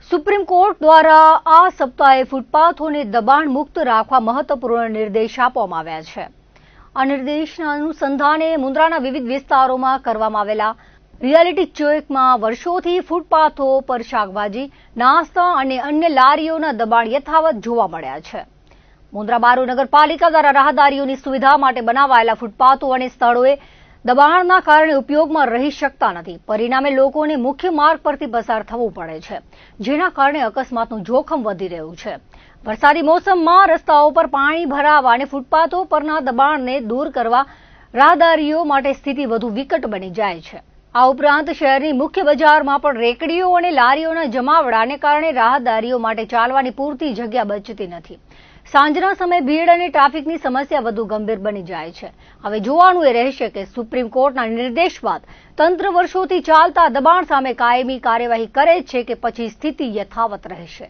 Supreme court દ્વારા આ સપ્તાહે ફૂટપાથોને દબાણ મુક્ત રાખવા મહત્વપૂર્ણ નિર્દેશ આપવામાં આવ્યા છે. આ નિર્દેશના અનુસંધાને મુન્દ્રાના વિવિધ વિસ્તારોમાં કરવામાં આવેલા રિયાલિટી ચેકમાં વર્ષોથી ફૂટપાથો પર શાકભાજી, નાસ્તા અને અન્ય લારીઓના દબાણ યથાવત જોવા મળ્યા છે. મુન્દ્રા બારો નગરપાલિકા દ્વારા રાહદારીઓની સુવિધા માટે બનાવાયેલા ફૂટપાથો અને સ્થળોએ દબાણના કારણે ઉપયોગમાં રહી શકતા નથી. પરિણામે લોકોને મુખ્ય માર્ગ પરથી પસાર થવું પડે છે, જેના કારણે અકસ્માતનું જોખમ વધી રહ્યું છે. વરસાદી મોસમમાં રસ્તાઓ પર પાણી ભરાવા અને ફૂટપાથો પરના દબાણને દૂર કરવા રાહદારીઓ માટે સ્થિતિ વધુ વિકટ બની જાય છે. આ ઉપરાંત શહેરની મુખ્ય બજારમાં પણ રેકડીઓ અને લારીઓના જમાવડાને કારણે રાહદારીઓ માટે ચાલવાની પૂરતી જગ્યા બચતી નથી. સાંજના સમયે ભીડ અને ટ્રાફિકની સમસ્યા વધુ ગંભીર બની જાય છે. હવે જોવાનું એ રહેશે કે સુપ્રીમ કોર્ટના નિર્દેશ બાદ તંત્ર વર્ષોથી ચાલતા દબાણ સામે કાયમી કાર્યવાહી કરે છે કે પછી સ્થિતિ યથાવત રહેશે.